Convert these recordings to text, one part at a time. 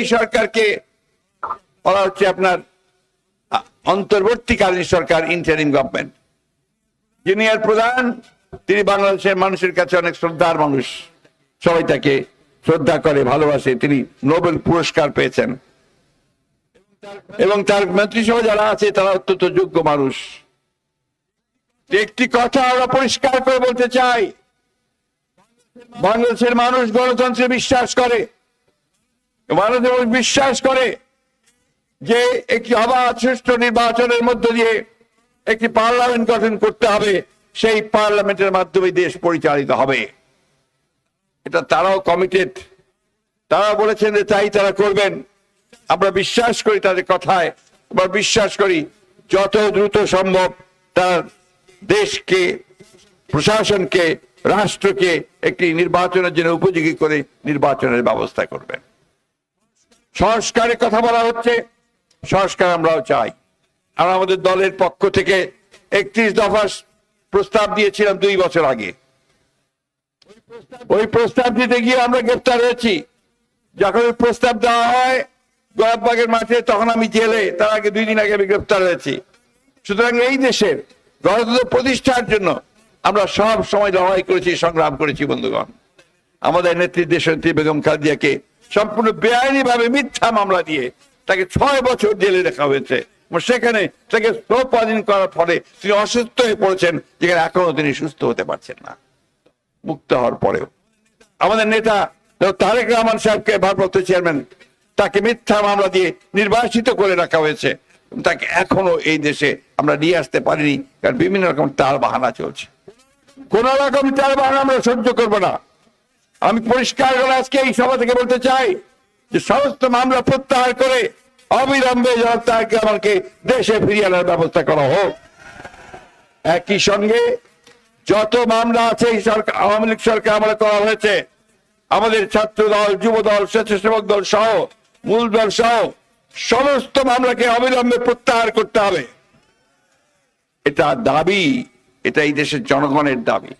এই সরকারকে বলা হচ্ছে আপনার অন্তর্বর্তীকালীন সরকার, ইন্টারিম গভর্নমেন্ট। যিনি এর প্রধান, তিনি বাংলাদেশের মানুষের কাছে অনেক শ্রদ্ধার মানুষ, সবাই তাকে শ্রদ্ধা করে, ভালোবাসে। তিনি নোবেল পুরস্কার পেয়েছেন এবং তার মন্ত্রিসভা যারা আছে তারা অত্যন্ত যোগ্য মানুষ। একটি কথা আমরা পরিষ্কার করে বলতে চাই, বাংলাদেশের মানুষ গণতন্ত্রে বিশ্বাস করে, বাংলাদেশের মানুষ বিশ্বাস করে যে একটি অবাধ সুষ্ঠু নির্বাচনের মধ্য দিয়ে একটি পার্লামেন্ট গঠন করতে হবে, সেই পার্লামেন্টের মাধ্যমে দেশ পরিচালিত হবে। এটা তারাও কমিটেড, তারা বলেছেন যে তাই তারা করবেন। আমরা বিশ্বাস করি তাদের কথায়, আমরা বিশ্বাস করি যত দ্রুত সম্ভব তার দেশকে, প্রশাসনকে, রাষ্ট্রকে একটি নির্বাচনের জন্য উপযোগী করে নির্বাচনের ব্যবস্থা করবেন। সংস্কারের কথা বলা হচ্ছে, সংস্কার আমরাও চাই। আমরা আমাদের দলের পক্ষ থেকে 31 দফা প্রস্তাব দিয়েছিলাম 2 বছর আগে। ওই প্রস্তাব দিতে গিয়ে আমরা গ্রেপ্তার হয়েছি। যখন ওই প্রস্তাব দেওয়া হয় গোলাপবাগের মাঠে, তখন আমি জেলে, তার আগে 2 দিন আগে আমি গ্রেপ্তার হয়েছি। সুতরাং এই দেশের গণতন্ত্র প্রতিষ্ঠার জন্য আমরা সব সময় লড়াই করেছি, সংগ্রাম করেছি। বন্ধুগণ, আমাদের নেত্রী দেশনেত্রী বেগম খালেদা সম্পূর্ণ বেআইনি ভাবে মিথ্যা মামলা দিয়ে তাকে 6 বছর জেলে রাখা হয়েছে। সেখানে তাকে স্বস্বাধীন করার ফলে তিনি অসুস্থ হয়ে পড়েছেন, যেখানে এখনো তিনি সুস্থ হতে পারছেন না। মুক্ত হওয়ার পরেও আমাদের নেতা তারেক রহমান সাহেবকে, ভারপ্রাপ্ত চেয়ারম্যান, তাকে মিথ্যা মামলা দিয়ে নির্বাসিত করে রাখা হয়েছে। তাকে এখনো এই দেশে আমরা নিয়ে আসতে পারিনি, কারণ বিভিন্ন রকম টাল বাহানা চলছে। কোন রকম টাল বাহানা আমরা সহ্য করবো না। আমি পরিষ্কার করে আজকে এই সভা থেকে বলতে চাই যে সমস্ত মামলা প্রত্যাহার করে অবিলম্বে তাকে আমাকে দেশে ফিরিয়ে আনার ব্যবস্থা করা হোক। একই সঙ্গে যত মামলা আছে এই সরকার, আওয়ামী লীগ সরকার আমলে করা হয়েছে, আমাদের ছাত্র দল, যুব দল, স্বেচ্ছাসেবক দল সহ, মূল দল সহ সমস্ত মামলাকে অবিলম্বে প্রত্যাহার করতে হবে। এটা দাবি, এটা এই দেশের জনগণের দাবি।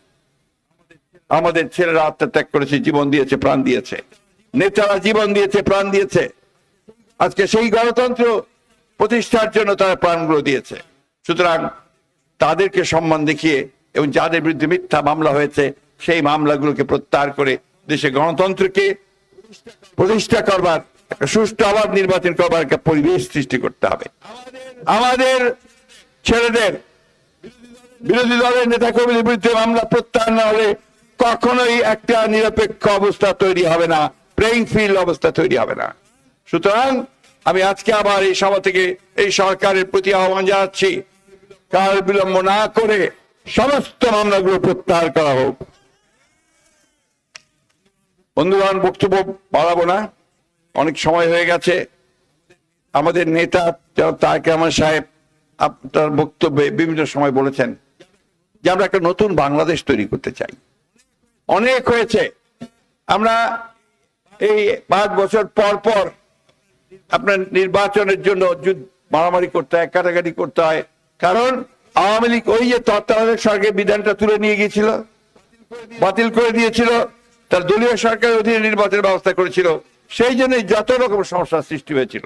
আমাদের ছেলেরা আত্মত্যাগ করেছে, জীবন দিয়েছে, প্রাণ দিয়েছে, নেতারা জীবন দিয়েছে, প্রাণ দিয়েছে। আজকে সেই গণতন্ত্র প্রতিষ্ঠার জন্য তারা প্রাণগুলো দিয়েছে। সুতরাং তাদেরকে সম্মান দেখিয়ে এবং যাদের বিরুদ্ধে মিথ্যা মামলা হয়েছে সেই মামলাগুলোকে প্রত্যাহার করে দেশে গণতন্ত্রকে প্রতিষ্ঠা করবার, একটা সুষ্ঠু আবার নির্বাচন করবার একটা পরিবেশ সৃষ্টি করতে হবে। আমাদের ছেলেদের, বিরোধী দলের নেতা কর্মীদের বিরুদ্ধে মামলা প্রত্যাহার না হলে কখনোই একটা নিরপেক্ষ অবস্থা তৈরি হবে না, প্লেইং ফিল্ড অবস্থা তৈরি হবে না। সুতরাং আমি আজকে আবার এই সভা থেকে এই সরকারের প্রতি আহ্বান জানাচ্ছি, কাল বিলম্ব না করে সমস্ত মামলাগুলো প্রত্যাহার করা হোক। বন্ধুগণ, বক্তব্য বাড়াবো না, অনেক সময় হয়ে গেছে। আমাদের নেতা তারেক রহমান সাহেব আপনার বক্তব্যে বিভিন্ন সময় বলেছেন যে আমরা একটা নতুন বাংলাদেশ তৈরি করতে চাই। অনেক হয়েছে, আমরা এই 5 বছর পর পর আপনার নির্বাচনের জন্য মারামারি করতে হয়, কাটাকাটি করতে হয়। কারণ আওয়ামী লীগ ওই যে তত্ত্বাবধায়ক সরকারের বিধানটা তুলে নিয়ে গিয়েছিল, বাতিল করে দিয়েছিল, তার দলীয় সরকারের অধীনে নির্বাচনের ব্যবস্থা করেছিল, সেই জন্য যত রকম সমস্যার সৃষ্টি হয়েছিল।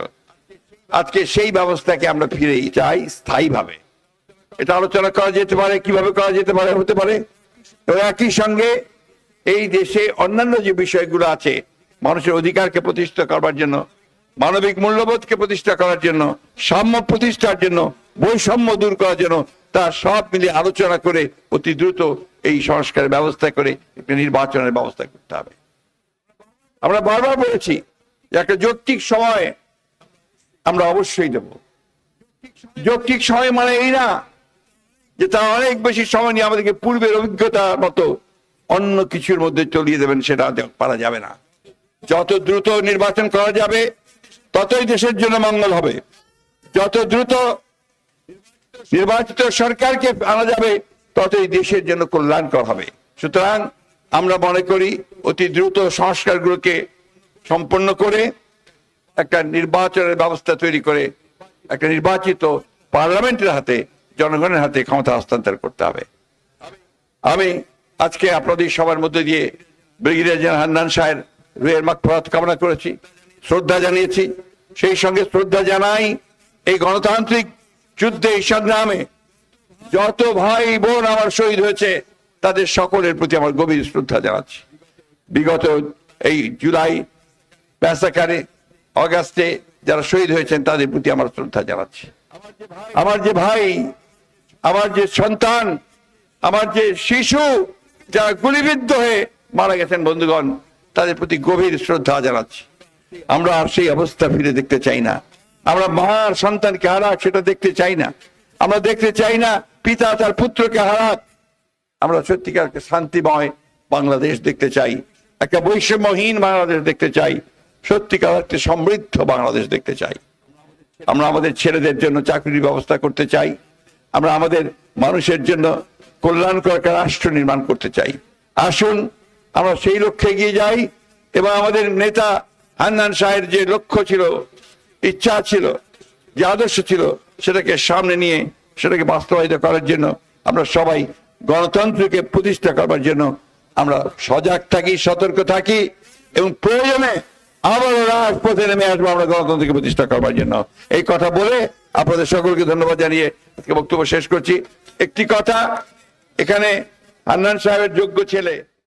আজকে সেই ব্যবস্থাকে আমরা ফিরে চাই স্থায়ীভাবে। এটা আলোচনা করা যেতে পারে, কিভাবে করা যেতে পারে, হতে পারে। এবং একই সঙ্গে এই দেশে অন্যান্য যে বিষয়গুলো আছে, মানুষের অধিকারকে প্রতিষ্ঠা করবার জন্য, মানবিক মূল্যবোধকে প্রতিষ্ঠা করার জন্য, সাম্য প্রতিষ্ঠার জন্য, বৈষম্য দূর করার জন্য, তা সব মিলে আলোচনা করে অতি দ্রুত এই সংস্কারের ব্যবস্থা করে একটা নির্বাচনের ব্যবস্থা করতে হবে। আমরা বারবার বলেছি যে একটা যৌক্তিক সময় আমরা অবশ্যই দেব। যৌক্তিক সময় মানে এই না যে তা অনেক বেশি সময় নিয়ে আমাদেরকে পূর্বের অভিজ্ঞতার মতো অন্য কিছুর মধ্যে চলিয়ে দেবেন, সেটা পারা যাবে না। যত দ্রুত নির্বাচন করা যাবে ততই দেশের জন্য মঙ্গল হবে। যত দ্রুত নির্বাচিত সরকারকে আনা যাবে ততই দেশের জন্য কল্যাণকর হবে। সুতরাং আমরা মনে করি অতি দ্রুত সংস্কারগুলোকে সম্পন্ন করে একটা নির্বাচনের ব্যবস্থা তৈরি করে একটা নির্বাচিত পার্লামেন্টের হাতে, জনগণের হাতে ক্ষমতা হস্তান্তর করতে হবে। আমি আজকে আপনাদের সবার মধ্যে দিয়ে ব্রিগেডিয়ার জেনারেল হান্নান সাহেব রুহের মাগফিরাত কামনা করেছি। শ্রদ্ধা জানিয়েছি। সেই সঙ্গে শ্রদ্ধা জানাই এই গণতান্ত্রিক যুদ্ধে, এই সংগ্রামে যত ভাই বোন আমার শহীদ হয়েছে তাদের সকলের প্রতি আমার গভীর শ্রদ্ধা জানাচ্ছি। বিগত এই জুলাই ম্যাসাকারে, অগাস্টে যারা শহীদ হয়েছেন তাদের প্রতি আমার শ্রদ্ধা জানাচ্ছি। আমার যে ভাই, আমার যে সন্তান, আমার যে শিশু যারা গুলিবিদ্ধ হয়ে মারা গেছেন বন্ধুগণ, তাদের প্রতি গভীর শ্রদ্ধা জানাচ্ছি। আমরা আর সেই অবস্থা ফিরে দেখতে চাই না। আমরা মার সন্তানকে হারাক সেটা দেখতে চাই না। আমরা দেখতে চাই না পিতা তার পুত্রকে হারাক। আমরা সত্যিকার শান্তিময় বাংলাদেশ দেখতে চাই, একটা বৈষম্যহীন বাংলাদেশ দেখতে চাই, সত্যিকার একটা সমৃদ্ধ বাংলাদেশ দেখতে চাই। আমরা আমাদের ছেলেদের জন্য চাকরির ব্যবস্থা করতে চাই। আমরা আমাদের মানুষের জন্য কল্যাণকর একটা রাষ্ট্র নির্মাণ করতে চাই। আসুন আমরা সেই লক্ষ্যে এগিয়ে যাই এবং আমাদের নেতা হান্নান শাহের যে লক্ষ্য ছিল, ইচ্ছা ছিল, যে আদর্শ ছিল, সেটাকে সামনে নিয়ে সেটাকে বাস্তবায়িত করার জন্য আমরা সবাই গণতন্ত্রকে প্রতিষ্ঠা করবার জন্য আমরা সজাগ থাকি, সতর্ক থাকি এবং প্রয়োজনে আবারও রাজপথে নেমে আসবো আমরা গণতন্ত্রকে প্রতিষ্ঠা করবার জন্য। এই কথা বলে আপনাদের সকলকে ধন্যবাদ জানিয়ে আজকে বক্তব্য শেষ করছি। একটি কথা, এখানে হান্নান সাহেবের যোগ্য ছেলে